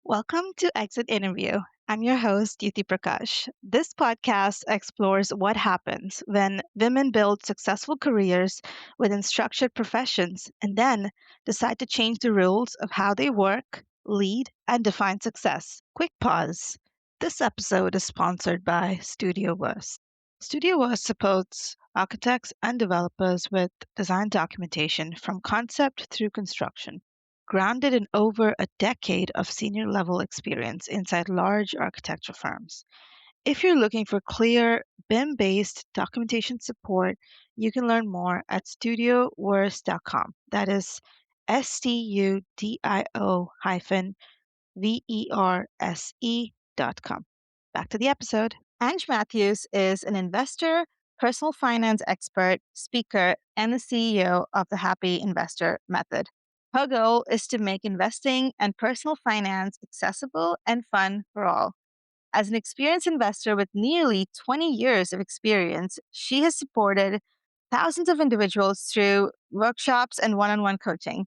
Welcome to Exit Interview. I'm your host, Yuti Prakash. This podcast explores what happens when women build successful careers within structured professions and then decide to change the rules of how they work, lead, and define success. Quick pause. This episode is sponsored by Studio West. Studio West supports architects and developers with design documentation from concept through construction. Grounded in over a decade of senior level experience inside large architecture firms. If you're looking for clear BIM based documentation support, you can learn more at studiowers.com. That is STUDIO hyphen VERSE.com. Back to the episode. Ange Matthews is an investor, personal finance expert, speaker, and the CEO of the Happy Investor Method. Her goal is to make investing and personal finance accessible and fun for all. As an experienced investor with nearly 20 years of experience, she has supported thousands of individuals through workshops and one on one coaching.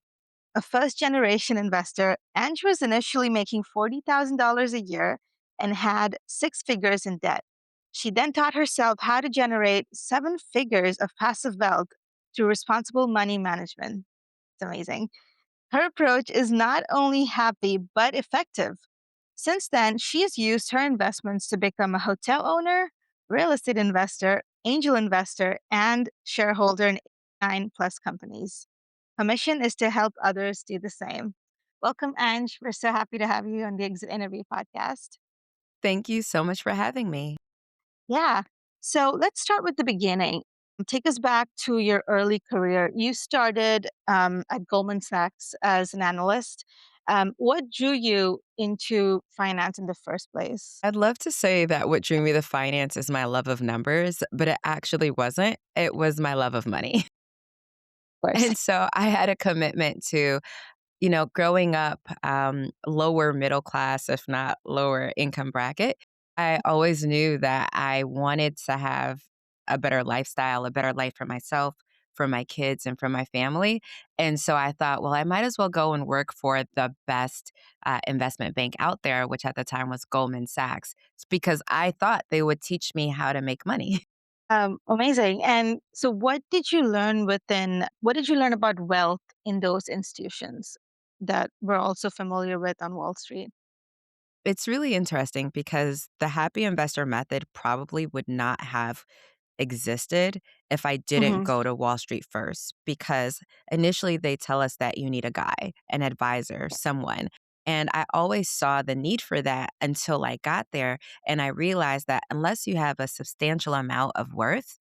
A first generation investor, Ange was initially making $40,000 a year and had six figures in debt. She then taught herself how to generate seven figures of passive wealth through responsible money management. It's amazing. Her approach is not only happy, but effective. Since then, she has used her investments to become a hotel owner, real estate investor, angel investor, and shareholder in 9 plus companies. Her mission is to help others do the same. Welcome, Ange. We're so happy to have you on the Exit Interview podcast. Thank you so much for having me. Yeah. So let's start with the beginning. Take us back to your early career. You started at Goldman Sachs as an analyst. What drew you into finance in the first place? I'd love to say that what drew me to finance is my love of numbers, but it actually wasn't. It was my love of money. Of course. And so I had a commitment to, growing up lower middle class, if not lower income bracket. I always knew that I wanted to have a better lifestyle, a better life for myself, for my kids, and for my family. And so I thought, well, I might as well go and work for the best investment bank out there, which at the time was Goldman Sachs, because I thought they would teach me how to make money. Amazing. And so, what did you learn about wealth in those institutions that we're also familiar with on Wall Street? It's really interesting because the happy investor method probably would not have existed if I didn't Hmm. go to Wall Street first, because initially they tell us that you need a guy, an advisor, someone. And I always saw the need for that until I got there. And I realized that unless you have a substantial amount of worth,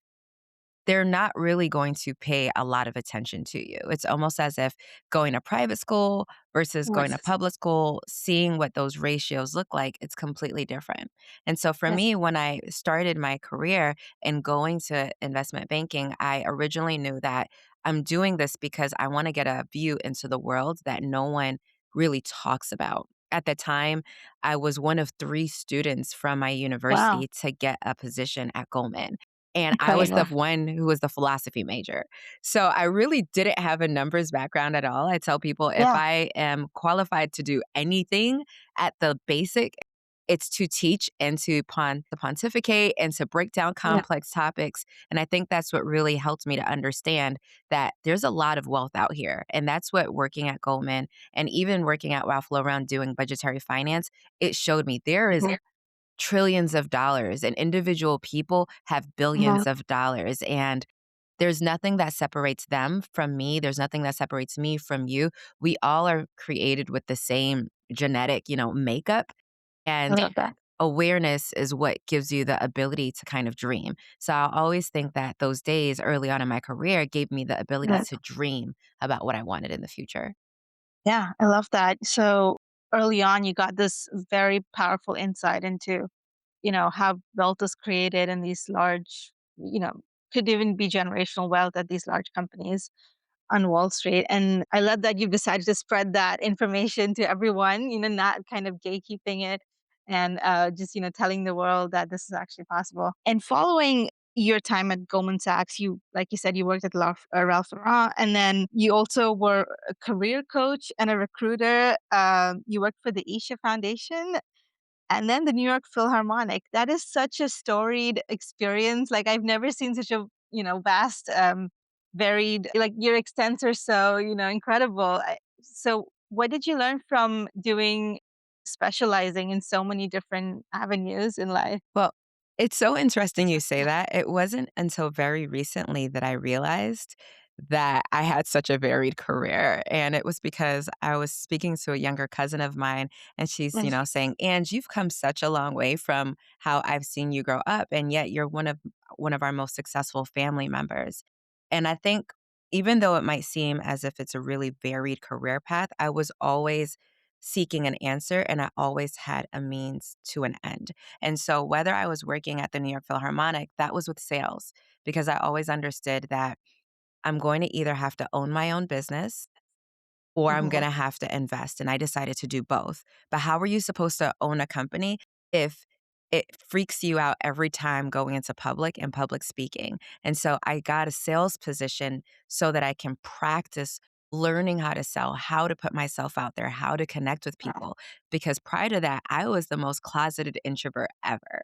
they're not really going to pay a lot of attention to you. It's almost as if going to private school versus going to Yes. public school, seeing what those ratios look like, it's completely different. And so for Yes. me, when I started my career and going to investment banking, I originally knew that I'm doing this because I want to get a view into the world that no one really talks about. At the time, I was one of three students from my Wow. university to get a position at Goldman. And I was the Incredible. one who was the philosophy major. So I really didn't have a numbers background at all. I tell people if Yeah. I am qualified to do anything at the basic, it's to teach and to pontificate and to break down Yeah. complex topics. And I think that's what really helped me to understand that there's a lot of wealth out here. And that's what working at Goldman and even working at Ralph Lauren doing budgetary finance, it showed me there is Mhm. trillions of dollars and individual people have Yeah. billions of dollars, and there's nothing that separates them from me. There's nothing that separates me from you. We all are created with the same genetic, makeup, I and love that. awareness is what gives you the ability to kind of dream. So I always think that those days early on in my career gave me the ability Yes. to dream about what I wanted in the future. Yeah, I love that. So early on, you got this very powerful insight into, how wealth is created in these large, could even be generational wealth at these large companies on Wall Street. And I love that you've decided to spread that information to everyone, not kind of gatekeeping it and just, telling the world that this is actually possible. And following your time at Goldman Sachs, you like you said, you worked at Ralph Lauren, and then you also were a career coach and a recruiter. You worked for the Isha Foundation and then the New York Philharmonic. That is such a storied experience. Like I've never seen such a vast, varied. Like your extents are so incredible. So, what did you learn from doing specializing in so many different avenues in life? Well, it's so interesting you say that. It wasn't until very recently that I realized that I had such a varied career. And it was because I was speaking to a younger cousin of mine, and she's, Mm. saying, "Ange, you've come such a long way from how I've seen you grow up, and yet you're one of our most successful family members." And I think even though it might seem as if it's a really varied career path, I was always seeking an answer, and I always had a means to an end. And so whether I was working at the New York Philharmonic, that was with sales, because I always understood that I'm going to either have to own my own business or I'm Mhm. gonna have to invest, and I decided to do both. But how are you supposed to own a company if it freaks you out every time going into public and public speaking? And so I got a sales position so that I can practice learning how to sell, how to put myself out there, how to connect with Wow. people, because prior to that, I was the most closeted introvert ever.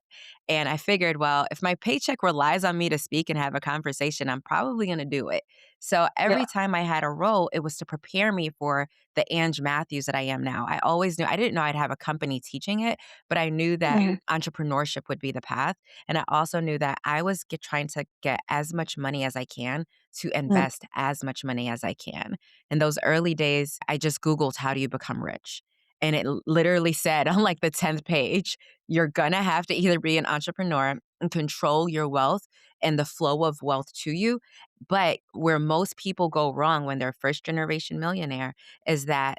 And I figured, well, if my paycheck relies on me to speak and have a conversation, I'm probably gonna do it. So Yeah. every time I had a role, it was to prepare me for the Ange Matthews that I am now. I always knew I didn't know I'd have a company teaching it, but I knew that entrepreneurship would be the path. And I also knew that I was trying to get as much money as I can to Mhm. invest as much money as I can. In those early days, I just Googled, how do you become rich? And it literally said on like the 10th page, you're gonna have to either be an entrepreneur and control your wealth and the flow of wealth to you. But where most people go wrong when they're first generation millionaire is that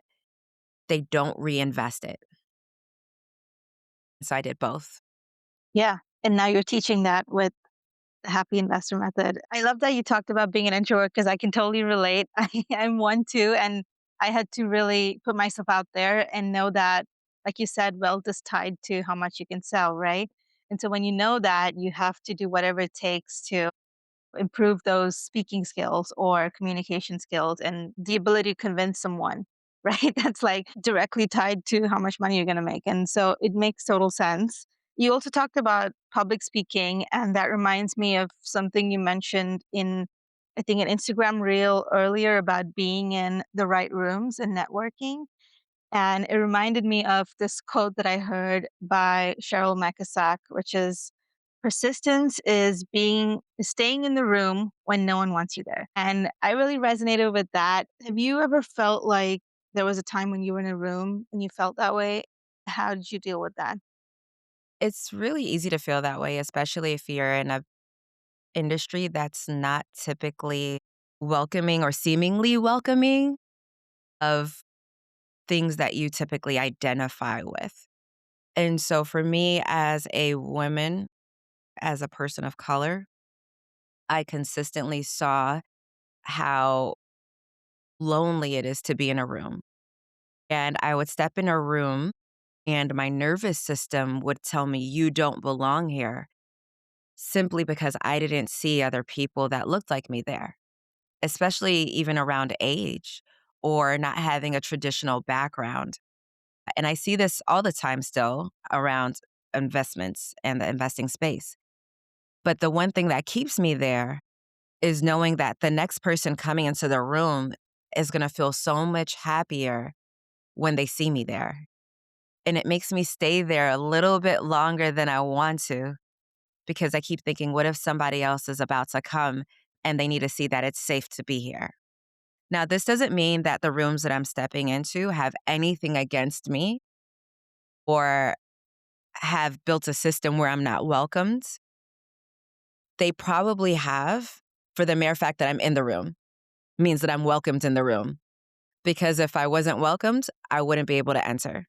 they don't reinvest it. So I did both. Yeah. And now you're teaching that with the happy investor method. I love that you talked about being an introvert because I can totally relate. I'm one too. And I had to really put myself out there and know that, like you said, wealth is tied to how much you can sell, right? And so when you know that, you have to do whatever it takes to improve those speaking skills or communication skills and the ability to convince someone, right? That's like directly tied to how much money you're going to make. And so it makes total sense. You also talked about public speaking, and that reminds me of something you mentioned in, I think, an Instagram reel earlier about being in the right rooms and networking. And it reminded me of this quote that I heard by Cheryl Mackasack, which is persistence is staying in the room when no one wants you there. And I really resonated with that. Have you ever felt like there was a time when you were in a room and you felt that way? How did you deal with that? It's really easy to feel that way, especially if you're in a industry that's not typically welcoming or seemingly welcoming of things that you typically identify with. And so for me as a woman, as a person of color, I consistently saw how lonely it is to be in a room. And I would step in a room and my nervous system would tell me, "You don't belong here," simply because I didn't see other people that looked like me there, especially even around age or not having a traditional background. And I see this all the time still around investments and the investing space. But the one thing that keeps me there is knowing that the next person coming into the room is going to feel so much happier when they see me there. And it makes me stay there a little bit longer than I want to, because I keep thinking, what if somebody else is about to come and they need to see that it's safe to be here? Now, this doesn't mean that the rooms that I'm stepping into have anything against me or have built a system where I'm not welcomed. They probably have, for the mere fact that I'm in the room means that I'm welcomed in the room. Because if I wasn't welcomed, I wouldn't be able to enter.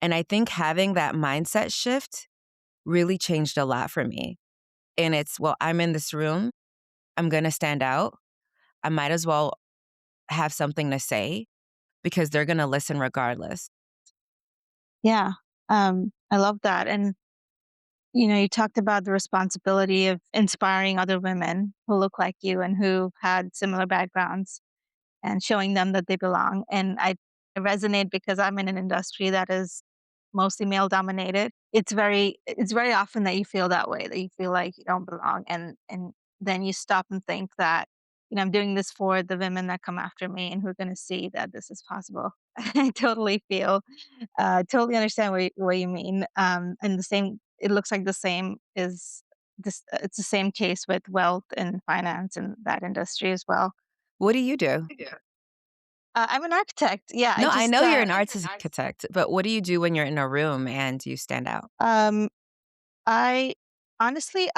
And I think having that mindset shift really changed a lot for me. And it's, well, I'm in this room, I'm going to stand out. I might as well have something to say because they're going to listen regardless. Yeah. I love that. And You talked about the responsibility of inspiring other women who look like you and who had similar backgrounds and showing them that they belong. And I resonate because I'm in an industry that is mostly male dominated. It's very often that you feel that way, that you feel like you don't belong, and then you stop and think that, I'm doing this for the women that come after me and who are going to see that this is possible. I totally understand what you mean. And the same, it looks like the same is this. It's the same case with wealth and finance and that industry as well. What do you do? Yeah. I'm an architect. Yeah, I No, I just know you're an architect, but what do you do when you're in a room and you stand out? I honestly,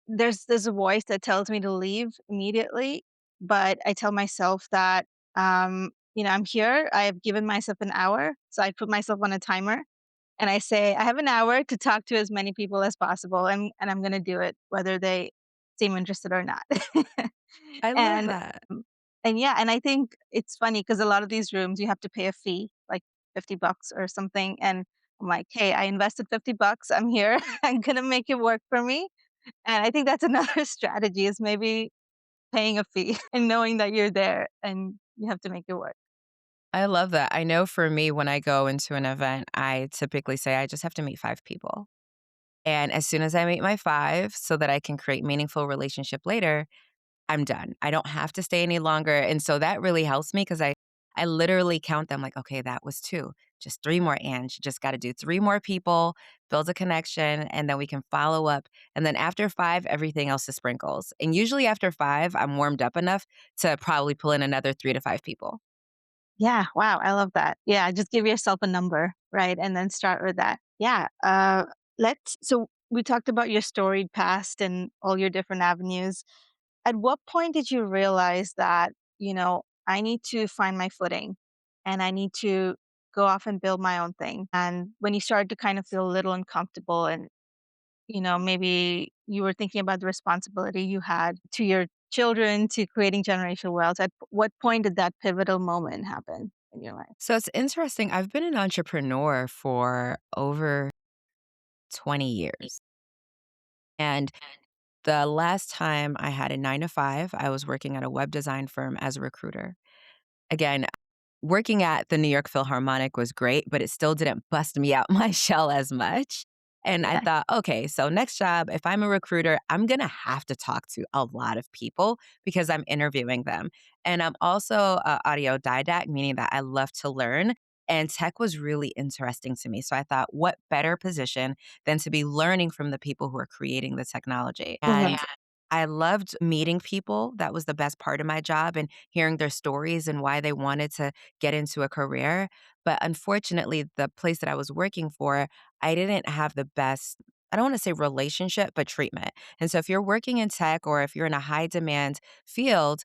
there's a voice that tells me to leave immediately, but I tell myself that, I'm here. I have given myself an hour, so I put myself on a timer, and I say I have an hour to talk to as many people as possible, and I'm going to do it whether they seem interested or not. I love and that. um, and yeah, and I think it's funny because a lot of these rooms you have to pay a fee, like $50 or something, and I'm like, hey, I invested $50. I'm here. I'm gonna make it work for me. And I think that's another strategy is maybe paying a fee and knowing that you're there and you have to make it work. I love that. I know for me, when I go into an event, I typically say I just have to meet 5 people. And as soon as I meet my 5 so that I can create meaningful relationship later, I'm done. I don't have to stay any longer, and so that really helps me because I literally count them like, "Okay, that was 2, just 3 more, and you just gotta do 3 more people, build a connection, and then we can follow up, and then after 5, everything else is sprinkles." And usually after 5, I'm warmed up enough to probably pull in another 3 to 5 people. Yeah, wow, I love that. Yeah, just give yourself a number, right? And then start with that. Yeah. Let's so we talked about your storied past and all your different avenues. At what point did you realize that, I need to find my footing and I need to go off and build my own thing? And when you started to kind of feel a little uncomfortable and, maybe you were thinking about the responsibility you had to your children, to creating generational wealth, at what point did that pivotal moment happen in your life? So it's interesting, I've been an entrepreneur for over 20 years, and the last time I had a 9 to 5, I was working at a web design firm as a recruiter. Again, working at the New York Philharmonic was great, but it still didn't bust me out my shell as much. And I Yeah. thought, okay, so next job, if I'm a recruiter, I'm going to have to talk to a lot of people because I'm interviewing them. And I'm also an autodidact, meaning that I love to learn. And tech was really interesting to me. So I thought, what better position than to be learning from the people who are creating the technology? Mhm. And I loved meeting people. That was the best part of my job and hearing their stories and why they wanted to get into a career. But unfortunately, the place that I was working for, I didn't have the best, I don't want to say relationship, but treatment. And so if you're working in tech or if you're in a high demand field,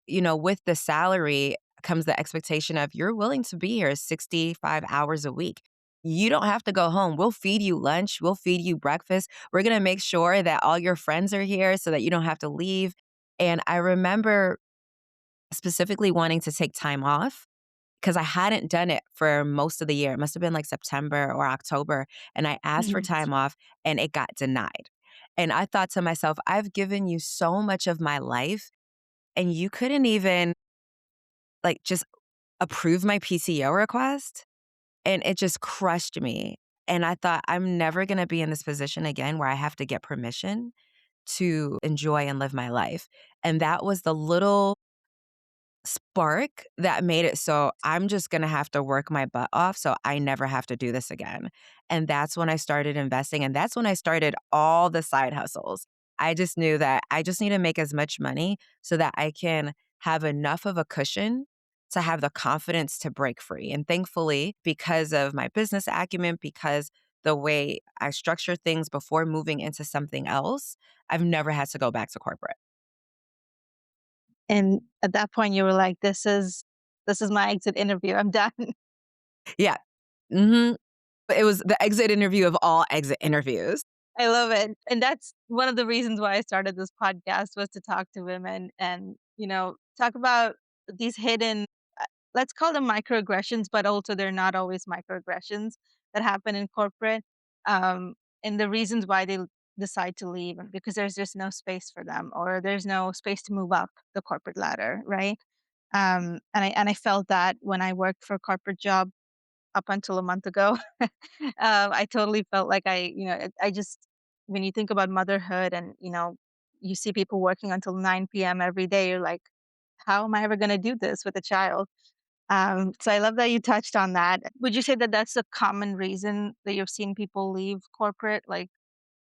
with the salary comes the expectation of you're willing to be here 65 hours a week. You don't have to go home. We'll feed you lunch. We'll feed you breakfast. We're going to make sure that all your friends are here so that you don't have to leave. And I remember specifically wanting to take time off because I hadn't done it for most of the year. It must have been like September or October. And I asked for Mhm. time off and it got denied. And I thought to myself, I've given you so much of my life and you couldn't even like just approve my PTO request. And it just crushed me. And I thought, I'm never going to be in this position again where I have to get permission to enjoy and live my life. And that was the little spark that made it so I'm just gonna have to work my butt off so I never have to do this again. And that's when I started investing, and that's when I started all the side hustles. I just knew that I just need to make as much money so that I can have enough of a cushion to have the confidence to break free. And thankfully, because of my business acumen, because the way I structure things before moving into something else, I've never had to go back to corporate. And at that point, you were like, "This is my exit interview. I'm done." Yeah. Mhm. It was the exit interview of all exit interviews. I love it. And that's one of the reasons why I started this podcast was to talk to women and, talk about these hidden, let's call them microaggressions, but also they're not always microaggressions that happen in corporate. and the reasons why they decide to leave, because there's just no space for them, or there's no space to move up the corporate ladder, right? And I felt that when I worked for a corporate job up until a month ago. I totally felt like I just, when you think about motherhood and, you see people working until 9 p.m. every day, you're like, how am I ever going to do this with a child? So I love that you touched on that. Would you say that that's a common reason that you've seen people leave corporate, like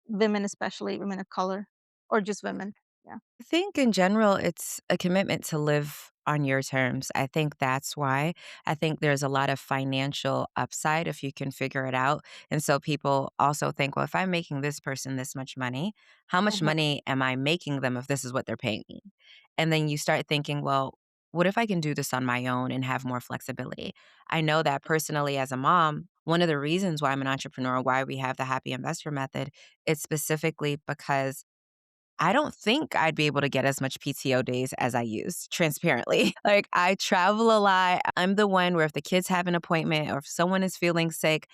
women, especially women of color, or just women? Yeah. I think in general, it's a commitment to live on your terms. I think that's why. I think there's a lot of financial upside if you can figure it out. And so people also think, well, if I'm making this person this much money, how much Hmm. money am I making them if this is what they're paying me? And then you start thinking, well, what if I can do this on my own and have more flexibility? I know that personally as a mom, one of the reasons why I'm an entrepreneur, why we have the happy investor method, is specifically because I don't think I'd be able to get as much PTO days as I use, transparently. Like, I travel a lot. I'm the one where if the kids have an appointment or if someone is feeling sick,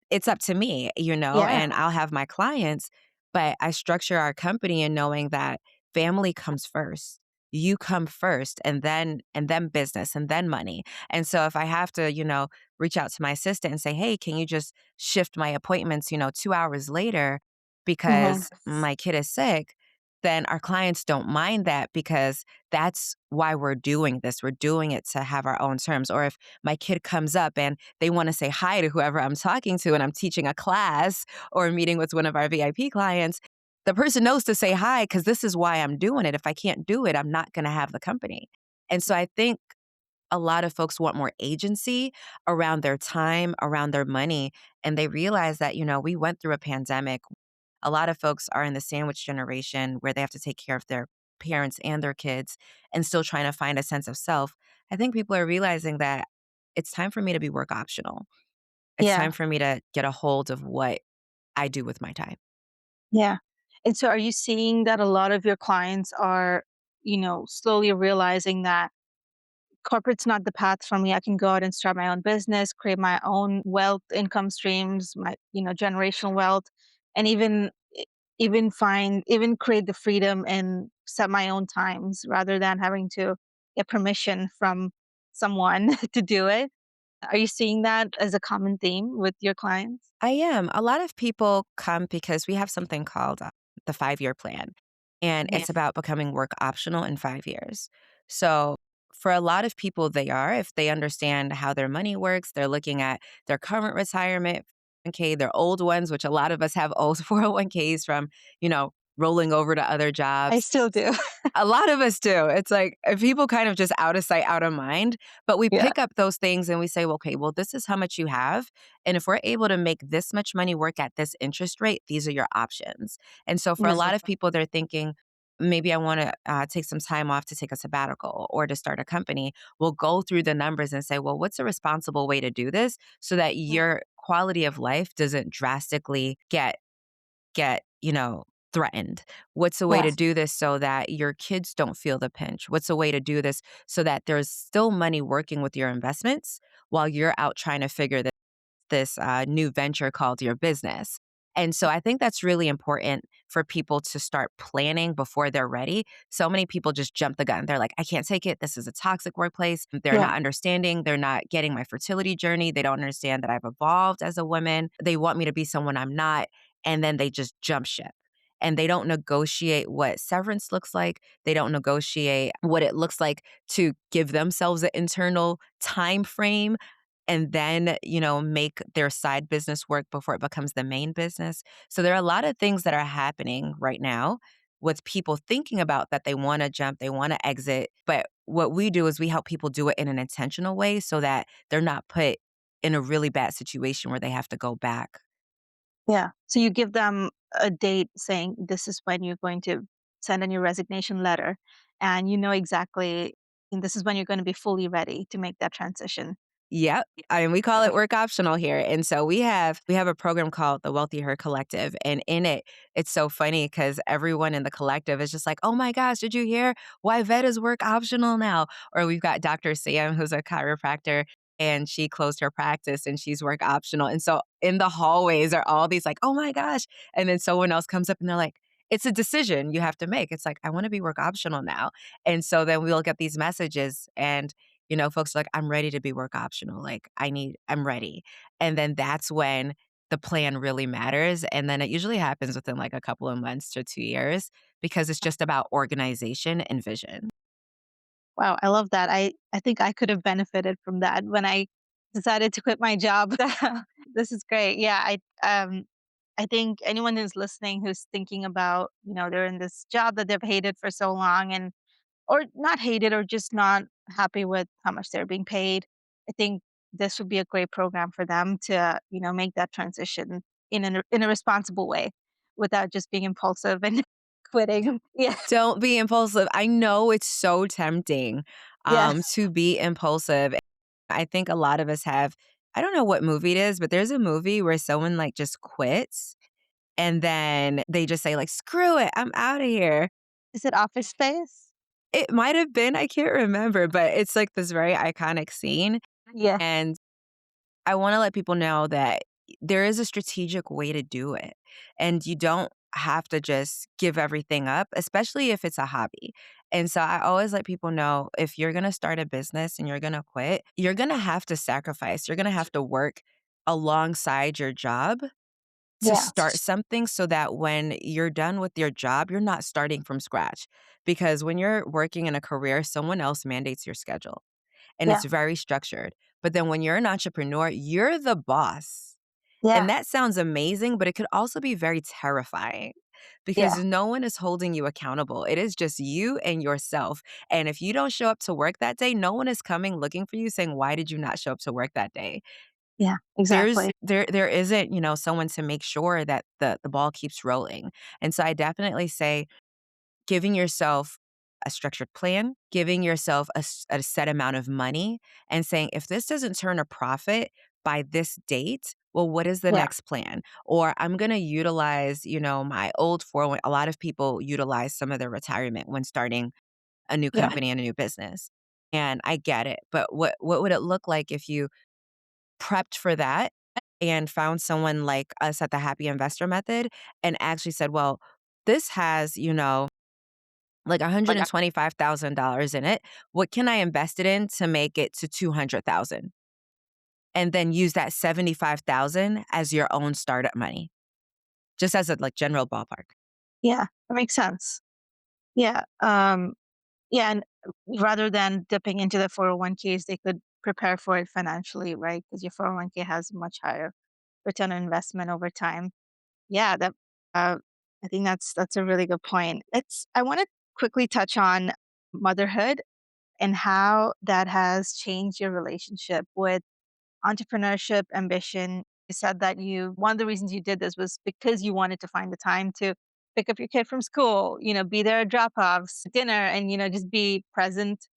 it's up to me, Yeah. and I'll have my clients, but I structure our company in knowing that family comes first. You come first and then business and then money. And so if I have to, reach out to my assistant and say, "Hey, can you just shift my appointments, 2 hours later Hmm. because my kid is sick?" Then our clients don't mind that because that's why we're doing this. We're doing it to have our own terms. Or if my kid comes up and they want to say hi to whoever I'm talking to and I'm teaching a class or meeting with one of our VIP clients, the person knows to say hi because this is why I'm doing it. If I can't do it, I'm not going to have the company. And so I think a lot of folks want more agency around their time, around their money. And they realize that, we went through a pandemic. A lot of folks are in the sandwich generation where they have to take care of their parents and their kids and still trying to find a sense of self. I think people are realizing that it's time for me to be work optional. It's Yeah. time for me to get a hold of what I do with my time. Yeah. And so are you seeing that a lot of your clients are, slowly realizing that corporate's not the path for me. I can go out and start my own business, create my own wealth, income streams, my, generational wealth, and even create the freedom and set my own times rather than having to get permission from someone to do it. Are you seeing that as a common theme with your clients? I am. A lot of people come because we have something called the 5-year plan, and Mhm. it's about becoming work optional in 5 years. So, for a lot of people, they are, if they understand how their money works, they're looking at their current retirement, okay, their old ones, which a lot of us have old 401ks from, rolling over to other I jobs. still do. A lot of us do. It's like people kind of just out of sight, out of mind. But we Yeah. pick up those things and we say, well, okay, well, this is how much you have. And if we're able to make this much money work at this interest rate, these are your options. And so for a Yeah. lot of people, they're thinking, maybe I want to take some time off to take a sabbatical or to start a company. We'll go through the numbers and say, well, what's a responsible way to do this so that Mm. your quality of life doesn't drastically get, threatened? What's a way to Yes. do this so that your kids don't feel the pinch? What's a way to do this so that there's still money working with your investments while you're out trying to figure this new venture called your business? And so I think that's really important for people to start planning before they're ready. So many people just jump the gun. They're like, I can't take it. This is a toxic workplace. They're Yeah. not understanding. They're not getting my fertility journey. They don't understand that I've evolved as a woman. They want me to be someone I'm not. And then they just jump ship. And they don't negotiate what severance looks like. They don't negotiate what it looks like to give themselves an internal time frame and then, make their side business work before it becomes the main business. So there are a lot of things that are happening right now with people thinking about that they want to jump, they want to exit. But what we do is we help people do it in an intentional way so that they're not put in a really bad situation where they have to go back. Yeah. So you give them a date saying this is when you're going to send in your resignation letter, and you know exactly, and this is when you're going to be fully ready to make that transition. Yep. I mean, we call Yeah. it work optional here. And so we have a program called the Wealthy Her Collective. And in it, it's so funny because everyone in the collective is just like, oh my gosh, did you hear why vet is work optional now? Or we've got Dr. Sam, who's a chiropractor. and she closed her practice and she's work optional. And so in the hallways are all these like, "Oh my gosh." And then someone else comes up and they're like, "It's a decision you have to make." It's like, "I want to be work optional now." And so then we'll get these messages and folks are like, "I'm ready to be work optional. Like I'm ready." And then that's when the plan really matters. And then it usually happens within like a couple of months to 2 years because it's just about organization and vision. Wow, I love that. I think I could have benefited from that when I decided to quit my job. This is great. Yeah, I think anyone who's listening who's thinking about, they're in this job that they've hated for so long and or not hated or just not happy with how much they're being paid. I think this would be a great program for them to, make that transition in a responsible way without just being impulsive and quitting. Yeah. Don't be impulsive. I know it's so tempting, Yes. to be impulsive. I think a lot of us have I don't know what movie it is, but there's a movie where someone, like, just quits, and then they just say, like, "Screw it, I'm outta here." Is it Office Space? It might have been, I can't remember, but it's, like, this very iconic scene, Yeah. and I wanna let people know that there is a strategic way to do it, and you don't have to just give everything up, especially if it's a hobby. And so I always let people know if you're gonna start a business and you're gonna quit, you're gonna have to sacrifice. You're gonna have to work alongside your job to Yeah. start something so that when you're done with your job, you're not starting from scratch. Because when you're working in a career, someone else mandates your schedule and Yeah. it's very structured. But then when you're an entrepreneur, you're the boss. Yeah. And that sounds amazing, but it could also be very terrifying because Yeah. no one is holding you accountable. It is just you and yourself. And if you don't show up to work that day, no one is coming looking for you saying, "Why did you not show up to work that day?" Yeah. There's Exactly. there isn't, someone to make sure that the ball keeps rolling. And so I definitely say giving yourself a structured plan, giving yourself a set amount of money, and saying, if this doesn't turn a profit by this date, well, what is the Yeah. next plan? Or I'm going to utilize, my old 401. A lot of people utilize some of their retirement when starting a new Yeah. company and a new business. And I get it. But what would it look like if you prepped for that and found someone like us at the Happy Investor Method and actually said, well, this has, like Like $125,000 in it. What can I invest it in to make it to 200,000? And then use that 75,000 as your own startup money, just as a like general ballpark. yeah, that makes sense. Yeah. Yeah, and rather than dipping into the 401ks, they could prepare for it financially, right? Because your 401k has much higher return on investment over time. Yeah, that uh, I think that's a really good point. I want to quickly touch on motherhood and how that has changed your relationship with entrepreneurship, ambition. You said that one of the reasons you did this was because you wanted to find the time to pick up your kid from school, be there at drop offs, dinner, and just be present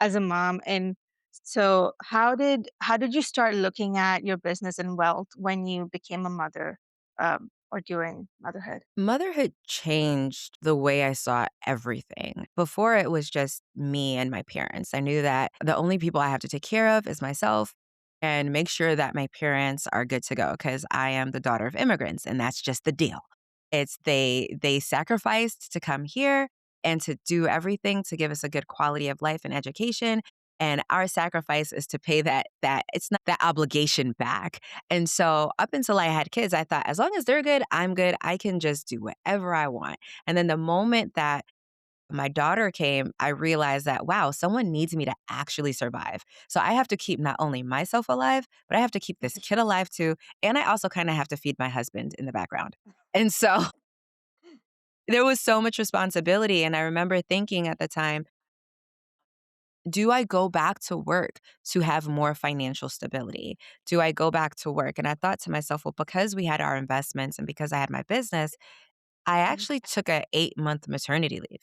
as a mom. And so how did you start looking at your business and wealth when you became a mother, or during motherhood? Motherhood changed the way I saw everything. Before it was just me and my parents. I knew that the only people I have to take care of is myself and make sure that my parents are good to go because I am the daughter of immigrants and that's just the deal. It's they sacrificed to come here and to do everything to give us a good quality of life and education. And our sacrifice is to pay that it's not that obligation back. And so up until I had kids, I thought as long as they're good, I'm good. I can just do whatever I want. And then the moment that my daughter came, I realized that, wow, someone needs me to actually survive. So I have to keep not only myself alive, but I have to keep this kid alive too. And I also kind of have to feed my husband in the background. And so there was so much responsibility. And I remember thinking at the time, do I go back to work to have more financial stability? Do I go back to work? And I thought to myself, well, because we had our investments and because I had my business, I Mhm. actually took a 8-month maternity leave.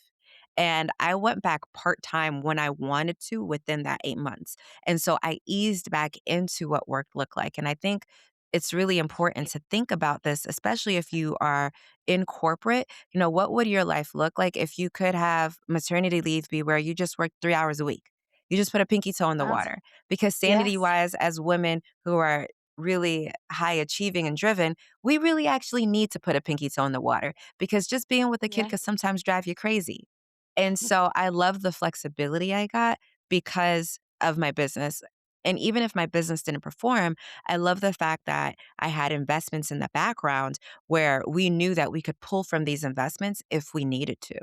And I went back part-time when I wanted to within that 8 months. And so I eased back into what work looked like. And I think it's really important to think about this, especially if you are in corporate. What would your life look like if you could have maternity leave be where you just work 3 hours a week? You just put a pinky toe in the Wow. water because sanity Yes. wise, as women who are really high achieving and driven, we really actually need to put a pinky toe in the water because just being with a kid Yeah. can sometimes drive you crazy. And so I love the flexibility I got because of my business. And even if my business didn't perform, I love the fact that I had investments in the background where we knew that we could pull from these investments if we needed to.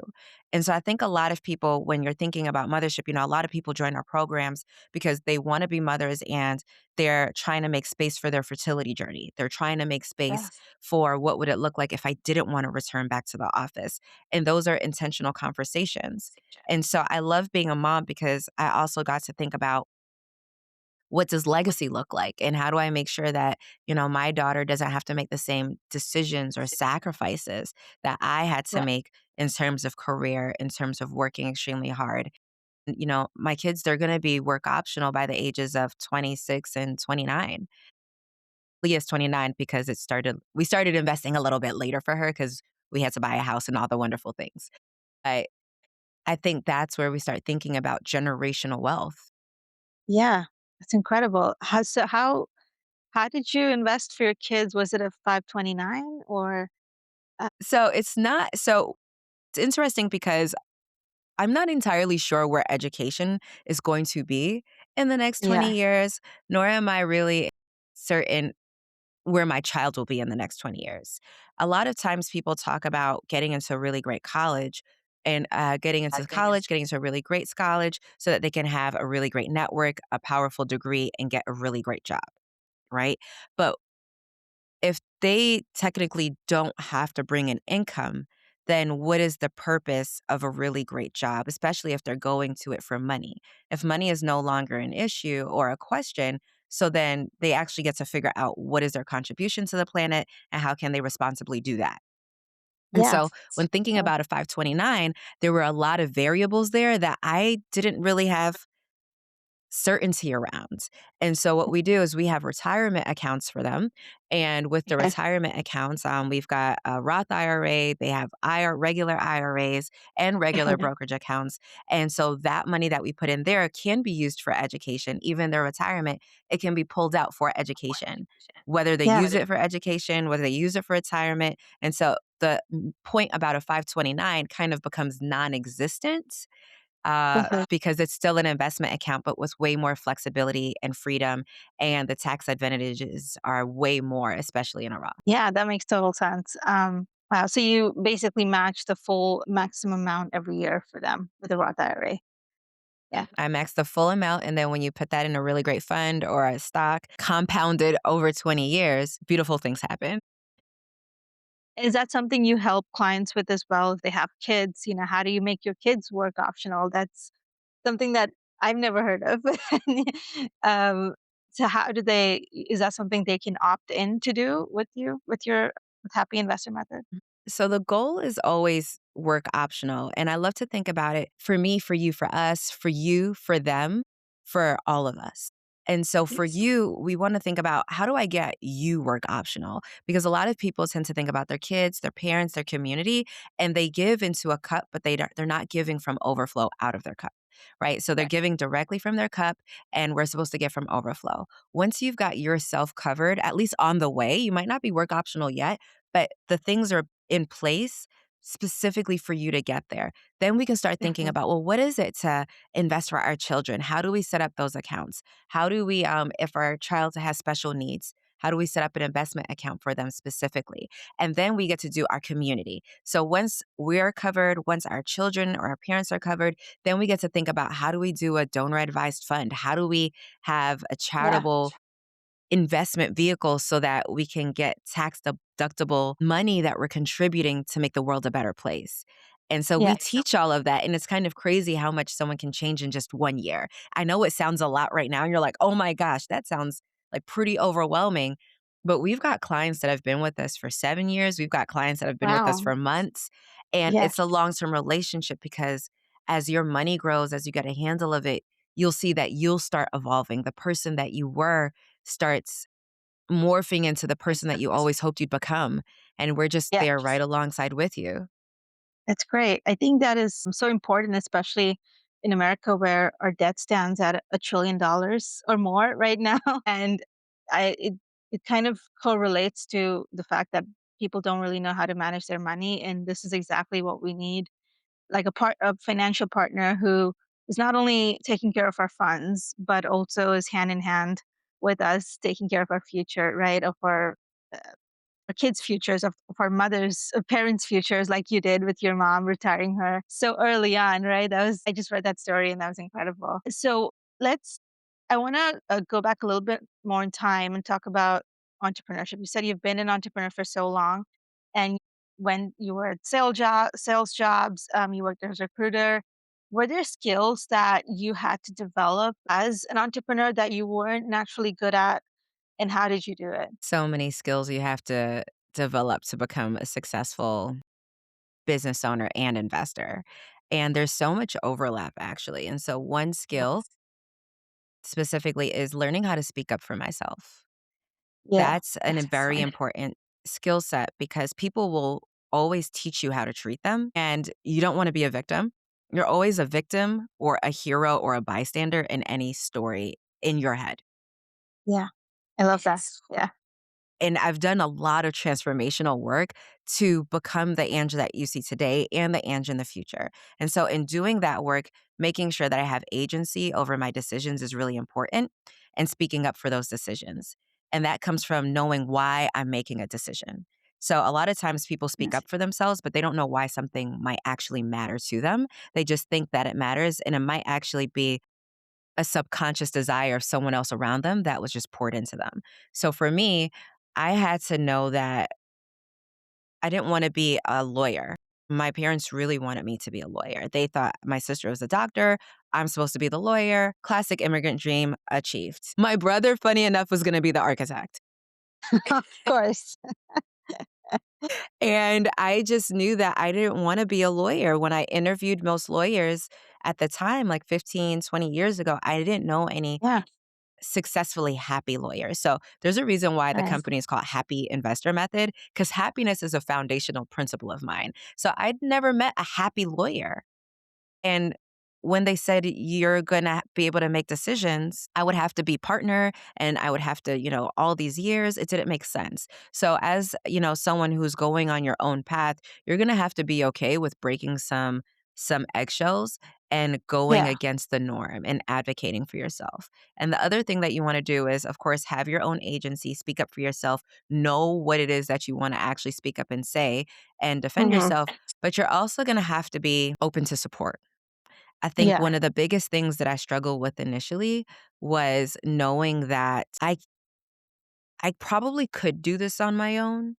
And so I think a lot of people, when you're thinking about mothership, a lot of people join our programs because they want to be mothers and they're trying to make space for their fertility journey. They're trying to make space Yes. for what would it look like if I didn't want to return back to the office. And those are intentional conversations. And so I love being a mom because I also got to think about what does legacy look like and how do I make sure that, my daughter doesn't have to make the same decisions or sacrifices that I had to Yeah. make in terms of career, in terms of working extremely hard. My kids, they're going to be work optional by the ages of 26 and 29. Leah's 29 because we started investing a little bit later for her because we had to buy a house and all the wonderful things. I think that's where we start thinking about generational wealth. Yeah. That's incredible. How did you invest for your kids? Was it a 529 or So it's interesting because I'm not entirely sure where education is going to be in the next 20 yes. years, nor am I really certain where my child will be in the next 20 years. A lot of times people talk about getting into a really great college and getting into a really great college so that they can have a really great network, a powerful degree, and get a really great job, right? But if they technically don't have to bring an income, then what is the purpose of a really great job, especially if they're going to it for money? If money is no longer an issue or a question, so then they actually get to figure out what is their contribution to the planet and how can they responsibly do that. And so Yes. when thinking Oh, about a 529, there were a lot of variables there that I didn't really have certainty around. And so what we do is we have retirement accounts for them. And with the okay. retirement accounts, we've got a Roth IRA, they have regular IRAs and regular brokerage accounts. And so that money that we put in there can be used for education. Even their retirement, it can be pulled out for education, whether they Yeah. use it for education, whether they use it for retirement. And so the point about a 529 kind of becomes non existent Mhm. because it's still an investment account, but with way more flexibility and freedom. And the tax advantages are way more, especially in a Roth. Yeah, that makes total sense. Wow. So you basically match the full maximum amount every year for them with a Roth IRA. Yeah. I max the full amount. And then when you put that in a really great fund or a stock compounded over 20 years, beautiful things happen. Is that something you help clients with as well? If they have kids, how do you make your kids work optional? That's something that I've never heard of. um, so how do they? Is that something they can opt in to do with you with Happy Investor Method? So the goal is always work optional. And I love to think about it for me, for you, for us, for you, for them, for all of us. And so for Yes. you, we want to think about how do I get you work optional? Because a lot of people tend to think about their kids, their parents, their community, and they give into a cup, but they're not giving from overflow out of their cup. Right. So they're Right. giving directly from their cup, and we're supposed to get from overflow. Once you've got yourself covered, at least on the way, you might not be work optional yet, but the things are in place specifically for you to get there. Then we can start thinking Mhm. about, well, what is it to invest for our children? How do we set up those accounts? How do we, if our child has special needs, how do we set up an investment account for them specifically? And then we get to do our community. So once we're covered, once our children or our parents are covered, then we get to think about how do we do a donor advised fund? How do we have a Yeah. charitable investment vehicles so that we can get tax deductible money that we're contributing to make the world a better place. And so we Yes. teach all of that. And it's kind of crazy how much someone can change in just 1 year. I know it sounds a lot right now. And you're like, oh my gosh, that sounds like pretty overwhelming. But we've got clients that have been with us for 7 years. We've got clients that have been with us Wow. for months. And Yes. it's a long term relationship because as your money grows, as you get a handle of it, you'll see that you'll start evolving. The person that you were starts morphing into the person that you always hoped you'd become, and we're just Yeah. there right alongside with you. It's great. I think that is so important, especially in America where our debt stands at $1 trillion or more right now. And it kind of correlates to the fact that people don't really know how to manage their money. And this is exactly what we need, like a financial partner who is not only taking care of our funds, but also is hand in hand with us taking care of our future, right? Of uh, our kids' futures, of our parents' futures, like you did with your mom retiring her so early on, right? I just read that story and that was incredible. So let's, I want to go back a little bit more in time and talk about entrepreneurship. You said you've been an entrepreneur for so long, and when you were at sales jobs, you worked as a recruiter. Were there skills that you had to develop as an entrepreneur that you weren't naturally good at, and how did you do it? So many skills you have to develop to become a successful business owner and investor. And there's so much overlap actually. And so one skill Yes. specifically is learning how to speak up for myself. Yeah, That's a that's very excellent. important skill set because people will always teach you how to treat them, and you don't wanna be a victim. You're always a victim or a hero or a bystander in any story in your head. Yeah, I love that. Yeah. And I've done a lot of transformational work to become the Ange that you see today and the Ange in the future. And so, in doing that work, making sure that I have agency over my decisions is really important and speaking up for those decisions. And that comes from knowing why I'm making a decision. So, a lot of times people speak Yes. up for themselves, but they don't know why something might actually matter to them. They just think that it matters, and it might actually be a subconscious desire of someone else around them that was just poured into them. So for me, I had to know that I didn't want to be a lawyer. My parents really wanted me to be a lawyer. They thought my sister was a doctor. I'm supposed to be the lawyer. Classic immigrant dream achieved. My brother, funny enough, was going to be the architect. Of course. And I just knew that I didn't want to be a lawyer. When I interviewed most lawyers at the time, like 15, 20 years ago, I didn't know any Yeah, successfully happy lawyers. So there's a reason why the right. company is called Happy Investor Method, because happiness is a foundational principle of mine. So I'd never met a happy lawyer. And when they said you're going to be able to make decisions, I would have to be partner and I would have to, all these years, it didn't make sense. So as, someone who's going on your own path, you're going to have to be okay with breaking some eggshells and going Yeah. against the norm and advocating for yourself. And the other thing that you want to do is of course have your own agency, speak up for yourself, know what it is that you want to actually speak up and say and defend Mhm. yourself, but you're also going to have to be open to support. I think Yeah. one of the biggest things that I struggled with initially was knowing that I probably could do this on my own,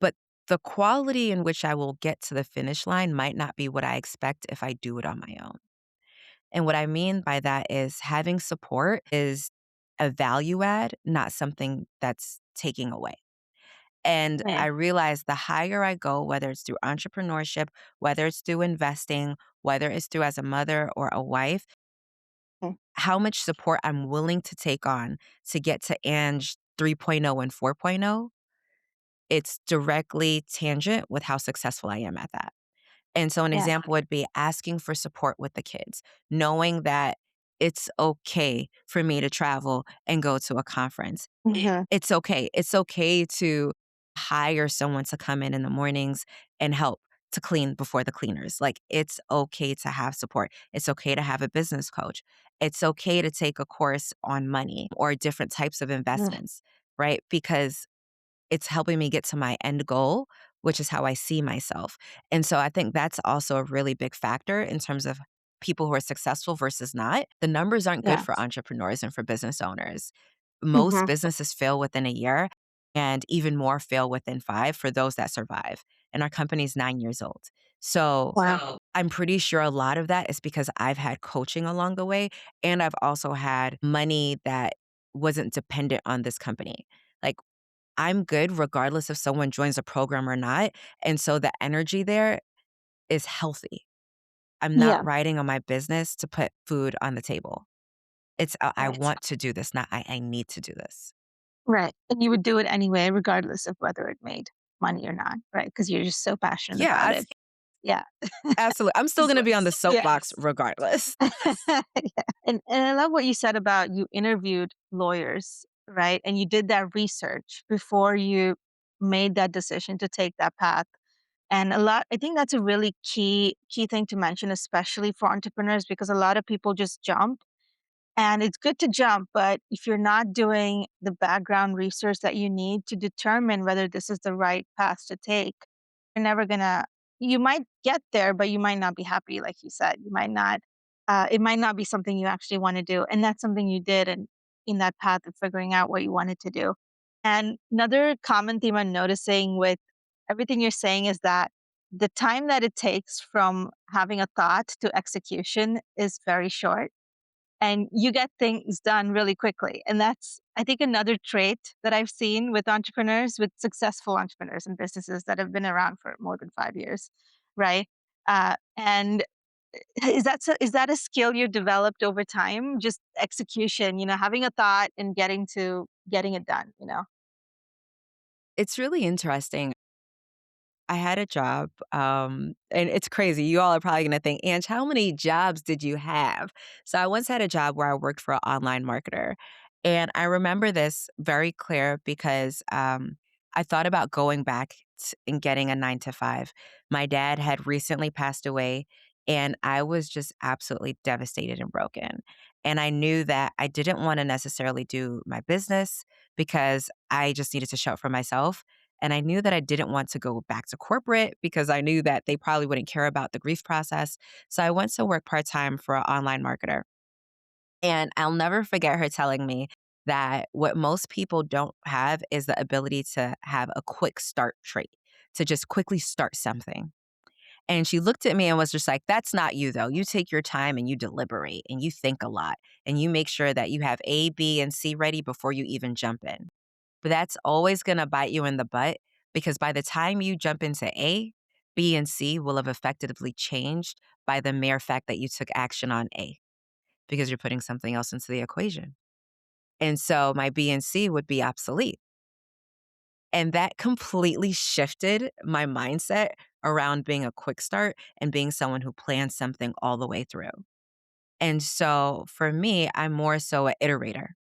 but the quality in which I will get to the finish line might not be what I expect if I do it on my own. And what I mean by that is having support is a value add, not something that's taking away. And I Yeah. realize the higher I go, whether it's through entrepreneurship, whether it's through investing, whether it's through as a mother or a wife, Mm. how much support I'm willing to take on to get to Ange 3.0 and 4.0, it's directly tangent with how successful I am at that. And so an Yeah. example would be asking for support with the kids, knowing that it's okay for me to travel and go to a conference. Mhm. It's okay. It's okay to hire someone to come in the mornings and help to clean before the cleaners. Like, it's okay to have support. It's okay to have a business coach. It's okay to take a course on money or different types of Mm. investments, right? Because it's helping me get to my end goal, which is how I see myself. And so I think that's also a really big factor in terms of people who are successful versus not. The numbers aren't good Yeah. for entrepreneurs and for business owners. Most Mhm. businesses fail within a year and even more fail within 5 for those that survive. And our company's 9 years old. So Wow. I'm pretty sure a lot of that is because I've had coaching along the way and I've also had money that wasn't dependent on this company. Like, I'm good regardless if someone joins a program or not, and so the energy there is healthy. I'm not Yeah. riding on my business to put food on the table. It's, I Right. want to do this, not I need to do this. Right. And you would do it anyway, regardless of whether it made money or not, right? Because you're just so passionate Yeah, about I it. Yeah. Absolutely. I'm still It's gonna be on the soapbox yes. regardless. Yeah. And I love what you said about you interviewed lawyers, right? And you did that research before you made that decision to take that path. And I think that's a really key thing to mention, especially for entrepreneurs, because a lot of people just jump. And it's good to jump, but if you're not doing the background research that you need to determine whether this is the right path to take, you're never gonna, you might get there, but you might not be happy, like you said. You might not, it might not be something you actually want to do. And that's something you did in that path of figuring out what you wanted to do. And another common theme I'm noticing with everything you're saying is that the time that it takes from having a thought to execution is very short and you get things done really quickly. And that's, I think, another trait that I've seen with entrepreneurs, with successful entrepreneurs and businesses that have been around for more than 5 years, right? And is that a skill you developed over time? Just execution, having a thought and getting it done, It's really interesting. I had a job, and it's crazy. You all are probably gonna think, "Ange, how many jobs did you have?" So I once had a job where I worked for an online marketer, and I remember this very clear because, I thought about going back and getting a 9 to 5. My dad had recently passed away, and I was just absolutely devastated and broken, and I knew that I didn't wanna necessarily do my business because I just needed to show up for myself, and I knew that I didn't want to go back to corporate because I knew that they probably wouldn't care about the grief process. So I went to work part time for an online marketer. And I'll never forget her telling me that what most people don't have is the ability to have a quick start trait, to just quickly start something. And she looked at me and was just like, "That's not you, though. You take your time and you deliberate and you think a lot and you make sure that you have A, B, and C ready before you even jump in." But that's always gonna bite you in the butt because by the time you jump into A, B, and C will have effectively changed by the mere fact that you took action on A because you're putting something else into the equation. And so my B and C would be obsolete. And that completely shifted my mindset around being a quick start and being someone who plans something all the way through. And so for me, I'm more so an iterator.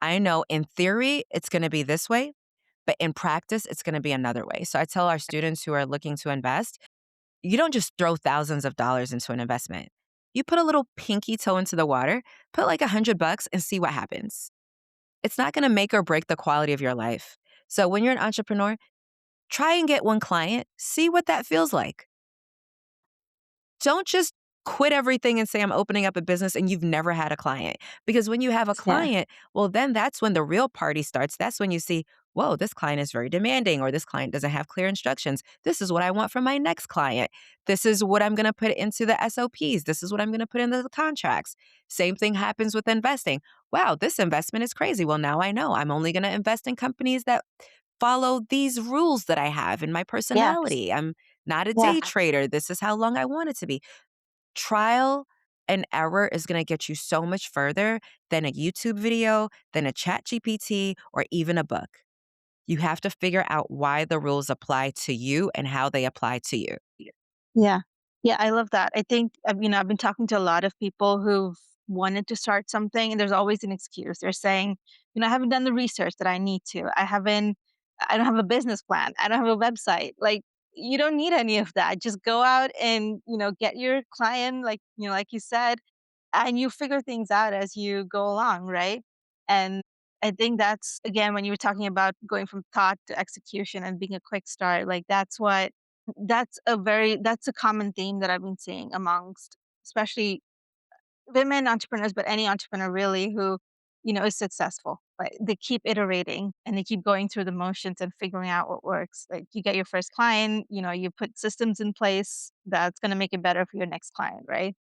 I know in theory it's gonna be this way, but in practice, it's gonna be another way. So I tell our students who are looking to invest, you don't just throw thousands of dollars into an investment. You put a little pinky toe into the water, put like $100 and see what happens. It's not gonna make or break the quality of your life. So when you're an entrepreneur, try and get one client, see what that feels like. Don't just quit everything and say, I'm opening up a business and you've never had a client. Because when you have a Yeah. client, well, then that's when the real party starts. That's when you see, whoa, this client is very demanding, or this client doesn't have clear instructions. This is what I want from my next client. This is what I'm going to put into the SOPs. This is what I'm going to put into the contracts. Same thing happens with investing. Wow, this investment is crazy. Well, now I know I'm only going to invest in companies that follow these rules that I have in my Yes. personality. I'm not a Yeah. day trader. This is how long I want it to be. Trial and error is going to get you so much further than a YouTube video, than a chat GPT, or even a book. You have to figure out why the rules apply to you and how they apply to you. Yeah. Yeah, I love that. I think, I've been talking to a lot of people who've wanted to start something, and there's always an excuse. They're saying, I haven't done the research that I need to. I don't have a business plan. I don't have a website. Like, you don't need any of that. Just go out and, get your client, like you said, and you figure things out as you go along, right? And I think that's, again, when you were talking about going from thought to execution and being a quick start, like that's a common theme that I've been seeing amongst especially women entrepreneurs, but any entrepreneur really who, is successful. Like they keep iterating and they keep going through the motions and figuring out what works. Like you get your first client, you put systems in place that's going to make it better for your next client, right?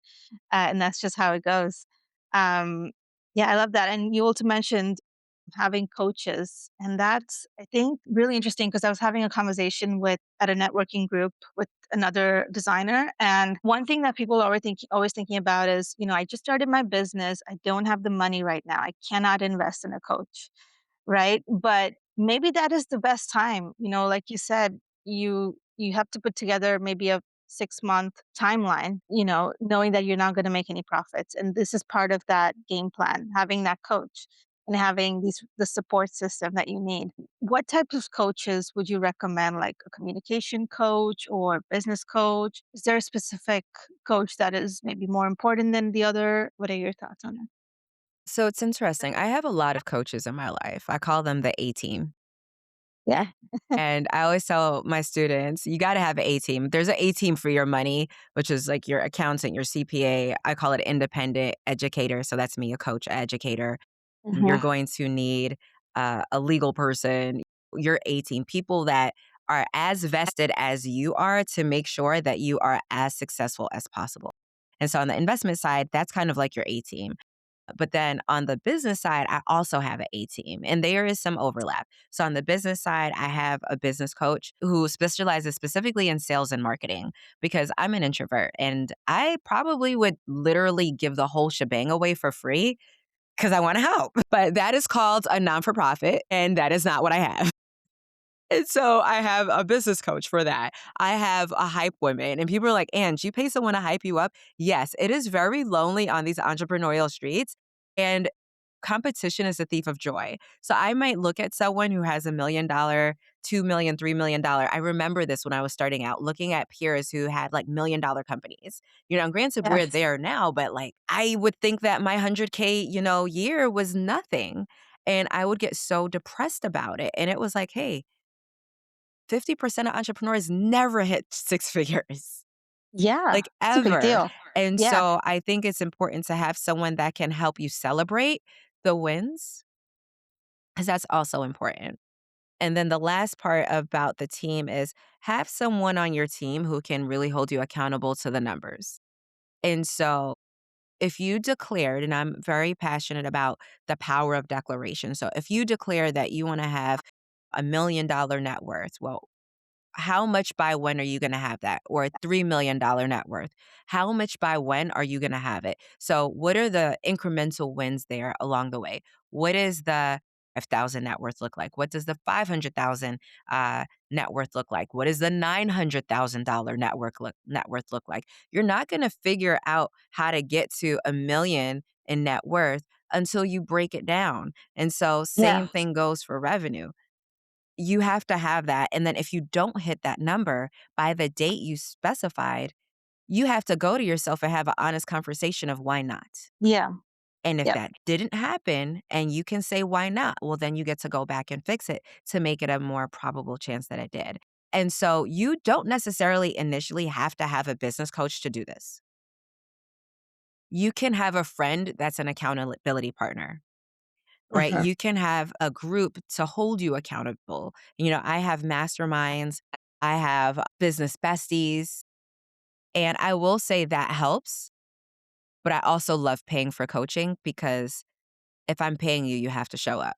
And that's just how it goes. Um, yeah, I love that. And you also mentioned having coaches, and that's, I think, really interesting because I was having a conversation with at a networking group with another designer, and one thing that people are always thinking about is, I just started my business, I don't have the money right now, I cannot invest in a coach, right? But maybe that is the best time, like you said, you have to put together maybe a 6-month timeline, knowing that you're not going to make any profits. And this is part of that game plan, having that coach and having the support system that you need. What types of coaches would you recommend, like a communication coach or business coach? Is there a specific coach that is maybe more important than the other? What are your thoughts on it? So it's interesting. I have a lot of coaches in my life. I call them the A team. Yeah. And I always tell my students, you got to have an A team. There's an A team for your money, which is like your accountant, your CPA. I call it independent educator. So that's me, a coach, educator. You're Hmm. going to need a legal person, your A team, people that are as vested as you are to make sure that you are as successful as possible. And so on the investment side, that's kind of like your A team. But then on the business side, I also have an A team and there is some overlap. So on the business side, I have a business coach who specializes specifically in sales and marketing because I'm an introvert and I probably would literally give the whole shebang away for free because I want to help. But that is called a non for profit and that is not what I have. And so I have a business coach for that. I have a hype woman, and people are like, Ange, you pay someone to hype you up? Yes, it is very lonely on these entrepreneurial streets. And competition is a thief of joy. So I might look at someone who has $1 million, 2 million, $3 million. I remember this when I was starting out, looking at peers who had like $1 million companies. Granted, we're Yes. there now, but like I would think that my 100K, year was nothing. And I would get so depressed about it. And it was like, hey, 50% of entrepreneurs never hit six figures, Yeah. like It's a big ever. deal. And Yeah. so I think it's important to have someone that can help you celebrate the wins, because that's also important. And then the last part about the team is have someone on your team who can really hold you accountable to the numbers. And so if you declared, and I'm very passionate about the power of declaration. So if you declare that you want to have $1 million net worth, well, how much by when are you going to have that? Or a $3 million net worth? How much by when are you going to have it? So, what are the incremental wins there along the way? What is the 5,000 net worth look like? What does the 500,000 net worth look like? What is the $900,000 net worth look like? You're not going to figure out how to get to a million in net worth until you break it down. And so, Yeah. same thing goes for revenue. You have to have that, and then if you don't hit that number by the date you specified, you have to go to yourself and have an honest conversation of why not. Yeah. And if Yep. that didn't happen and you can say why not, well, then you get to go back and fix it to make it a more probable chance that it did. And so you don't necessarily initially have to have a business coach to do this. You can have a friend that's an accountability partner. Right? Mhm. You can have a group to hold you accountable. I have masterminds, I have business besties, and I will say that helps. But I also love paying for coaching because if I'm paying you, you have to show up.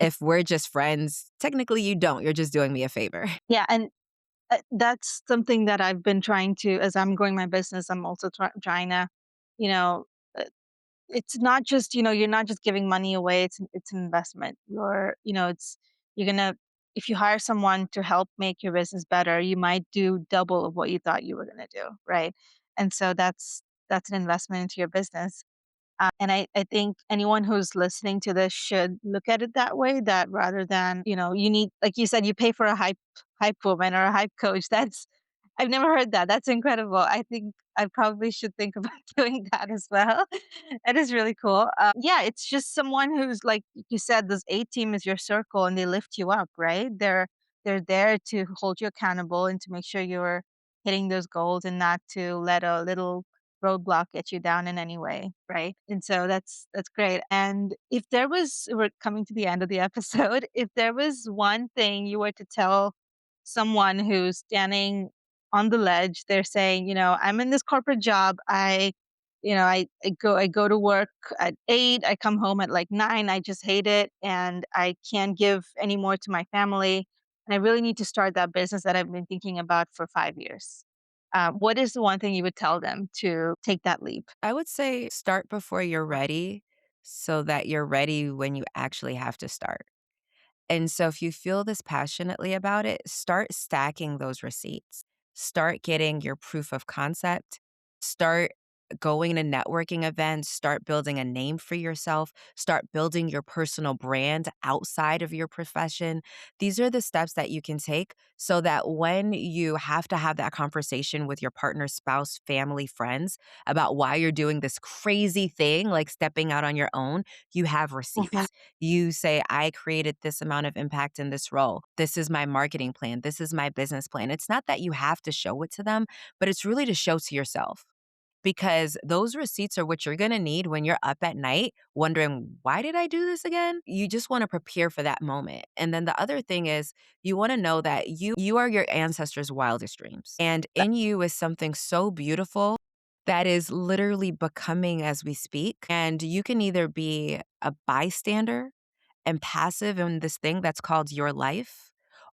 If we're just friends, technically you don't. You're just doing me a favor. Yeah, and that's something that I've been trying to, as I'm growing my business, I'm also trying to, you know, uh, it's not just, you're not just giving money away. It's an investment. You're gonna, if you hire someone to help make your business better, you might do double of what you thought you were gonna do, right? And so that's an investment into your business. And I think anyone who's listening to this should look at it that way, that rather than, you need, like you said, you pay for a hype woman or a hype coach. I've never heard that. That's incredible. I think I probably should think about doing that as well. That is really cool. Yeah, it's just someone who's, like you said, this A team is your circle and they lift you up, right? They're there to hold you accountable and to make sure you're hitting those goals and not to let a little roadblock get you down in any way, right? And so that's great. And if there was, we're coming to the end of the episode, if there was one thing you were to tell someone who's standing on the ledge, they're saying, I'm in this corporate job. I go to work at 8, I come home at like 9. I just hate it and I can't give any more to my family. And I really need to start that business that I've been thinking about for 5 years. What is the one thing you would tell them to take that leap? I would say start before you're ready so that you're ready when you actually have to start. And so if you feel this passionately about it, start stacking those receipts. start getting your proof of concept, start going to networking events, start building a name for yourself, start building your personal brand outside of your profession. These are the steps that you can take so that when you have to have that conversation with your partner, spouse, family, friends about why you're doing this crazy thing, like stepping out on your own, you have Mhm. receipts. You say, I created this amount of impact in this role. This is my marketing plan. This is my business plan. It's not that you have to show it to them, but it's really to show to yourself because those receipts are what you're going to need when you're up at night wondering, why did I do this again? You just want to prepare for that moment. And then the other thing is you want to know that you are your ancestors' wildest dreams. And in you is something so beautiful that is literally becoming as we speak. And you can either be a bystander and passive in this thing that's called your life,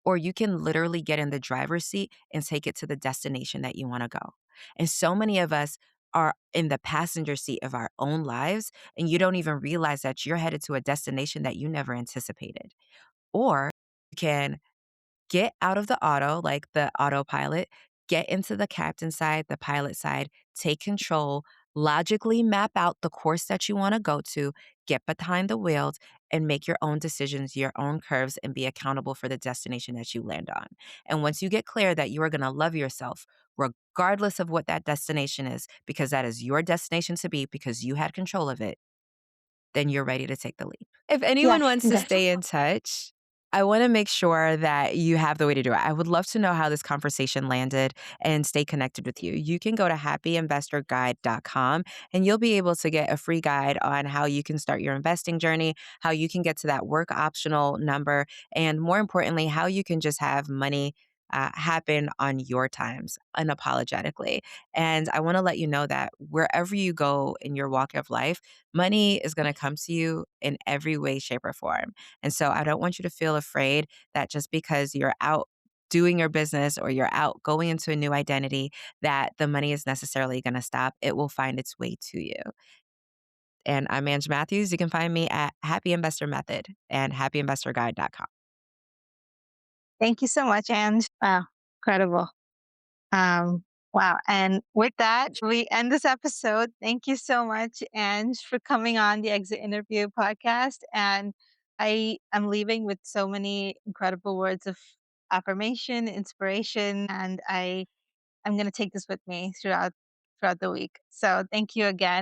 or you can literally get in the driver's seat and take it to the destination that you want to go. And so many of us are in the passenger seat of our own lives, and you don't even realize that you're headed to a destination that you never anticipated. Or you can get out of the auto, like the autopilot, get into the captain side, the pilot side, take control, logically map out the course that you want to go to, get behind the wheels, and make your own decisions, your own curves, and be accountable for the destination that you land on. And once you get clear that you are going to love yourself, regardless of what that destination is, because that is your destination to be because you had control of it, then you're ready to take the leap. If Yeah, anyone wants to that's stay in touch, I want to make sure that you have the way to do it. I would love to know how this conversation landed and stay connected with you. You can go to happyinvestorguide.com and you'll be able to get a free guide on how you can start your investing journey, how you can get to that work optional number, and more importantly, how you can just have money happen on your times unapologetically. And I want to let you know that wherever you go in your walk of life, money is going to come to you in every way, shape, or form. And so I don't want you to feel afraid that just because you're out doing your business or you're out going into a new identity, that the money is necessarily going to stop. It will find its way to you. And I'm Ange Matthews. You can find me at Happy Investor Method and happyinvestorguide.com. thank you so much, Ange. Wow, incredible. Um, wow. And with that, we end this episode. Thank you so much, Ange, for coming on the Exit Interview podcast. And I am leaving with so many incredible words of affirmation, inspiration, and I'm going to take this with me throughout the week. So thank you again.